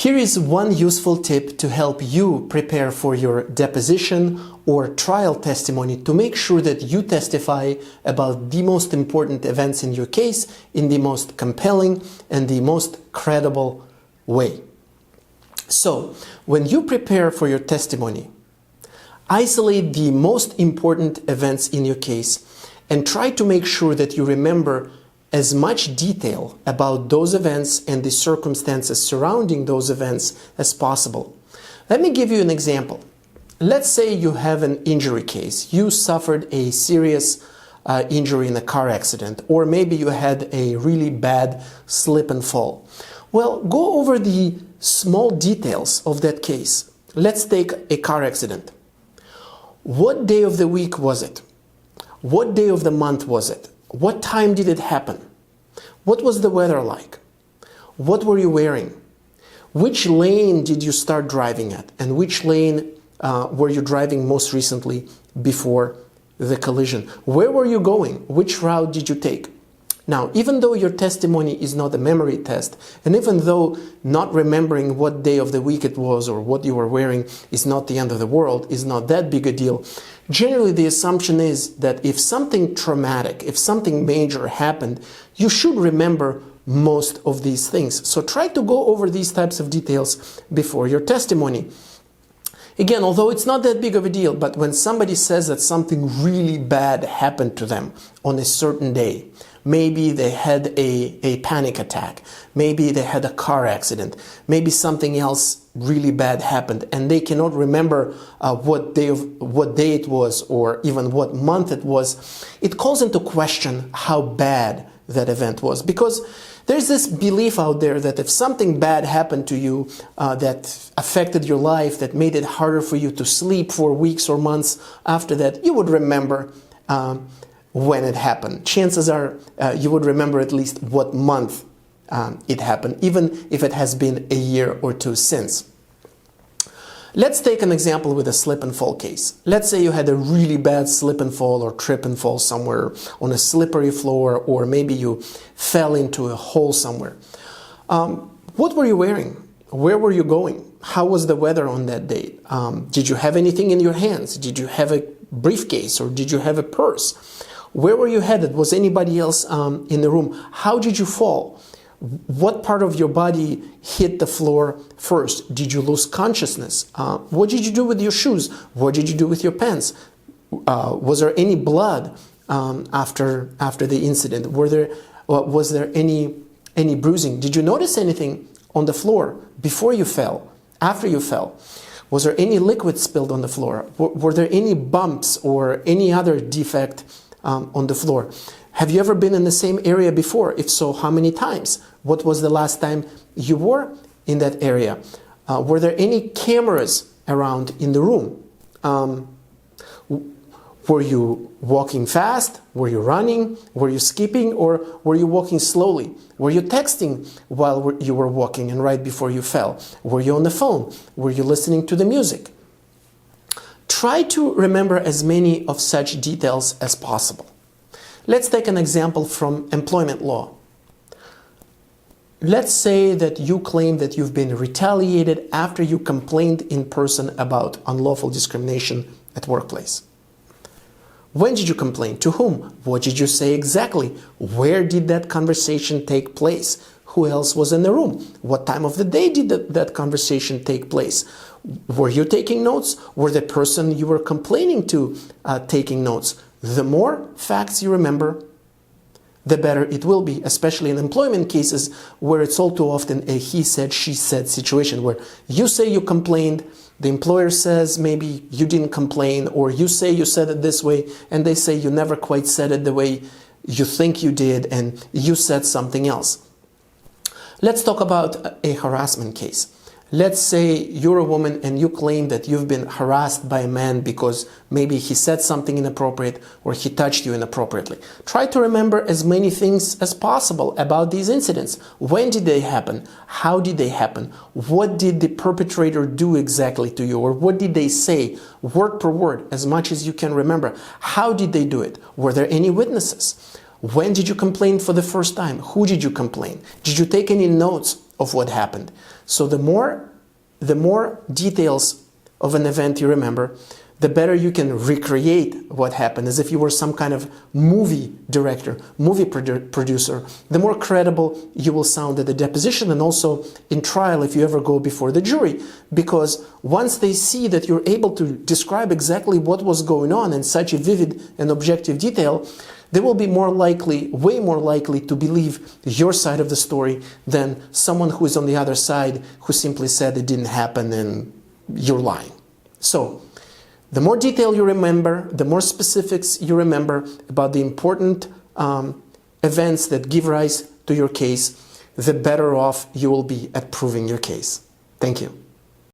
Here is one useful tip to help you prepare for your deposition or trial testimony to make sure that you testify about the most important events in your case in the most compelling and the most credible way. So, when you prepare for your testimony, isolate the most important events in your case and try to make sure that you remember as much detail about those events and the circumstances surrounding those events as possible. Let me give you an example. Let's say you have an injury case. You suffered a serious injury in a car accident, or maybe you had a really bad slip and fall. Well, go over the small details of that case. Let's take a car accident. What day of the week was it? What day of the month was it? What time did it happen? What was the weather like? What were you wearing? Which lane did you start driving at? And which lane were you driving most recently before the collision? Where were you going? Which route did you take? Now, even though your testimony is not a memory test, and even though not remembering what day of the week it was or what you were wearing is not the end of the world, is not that big a deal, generally the assumption is that if something traumatic, if something major happened, you should remember most of these things. So try to go over these types of details before your testimony. Again, although it's not that big of a deal, but when somebody says that something really bad happened to them on a certain day, maybe they had a panic attack, maybe they had a car accident, maybe something else really bad happened, and they cannot remember what day it was or even what month it was, it calls into question how bad that event was. Because there's this belief out there that if something bad happened to you that affected your life, that made it harder for you to sleep for weeks or months after that, you would remember when it happened. Chances are you would remember at least what month it happened, even if it has been a year or two since. Let's take an example with a slip and fall case. Let's say you had a really bad slip and fall or trip and fall somewhere on a slippery floor, or maybe you fell into a hole somewhere. What were you wearing? Where were you going? How was the weather on that day? Did you have anything in your hands? Did you have a briefcase or did you have a purse? Where were you headed? Was anybody else in the room? How did you fall? What part of your body hit the floor first? Did you lose consciousness? What did you do with your shoes? What did you do with your pants? Was there any blood after the incident? Was there any bruising? Did you notice anything on the floor before you fell, after you fell? Was there any liquid spilled on the floor? Were there any bumps or any other defect on the floor? Have you ever been in the same area before? If so, how many times? What was the last time you were in that area? Were there any cameras around in the room? Were you walking fast? Were you running? Were you skipping? Or were you walking slowly? Were you texting while you were walking and right before you fell? Were you on the phone? Were you listening to the music? Try to remember as many of such details as possible. Let's take an example from employment law. Let's say that you claim that you've been retaliated after you complained in person about unlawful discrimination at workplace. When did you complain? To whom? What did you say exactly? Where did that conversation take place? Who else was in the room? What time of the day did that conversation take place? Were you taking notes? Were the person you were complaining to taking notes? The more facts you remember, the better it will be, especially in employment cases where it's all too often a he said, she said situation, where you say you complained, the employer says maybe you didn't complain, or you say you said it this way, and they say you never quite said it the way you think you did, and you said something else. Let's talk about a harassment case. Let's say you're a woman and you claim that you've been harassed by a man because maybe he said something inappropriate or he touched you inappropriately. Try to remember as many things as possible about these incidents. When did they happen? How did they happen? What did the perpetrator do exactly to you? Or what did they say, word per word, as much as you can remember? How did they do it? Were there any witnesses? When did you complain for the first time? Who did you complain? Did you take any notes of what happened. So the more details of an event you remember, the better you can recreate what happened, as if you were some kind of movie director, movie producer. The more credible you will sound at the deposition and also in trial if you ever go before the jury. Because once they see that you're able to describe exactly what was going on in such a vivid and objective detail, they will be more likely, way more likely to believe your side of the story than someone who is on the other side who simply said it didn't happen and you're lying. So, the more detail you remember, the more specifics you remember about the important events that give rise to your case, the better off you will be at proving your case. Thank you.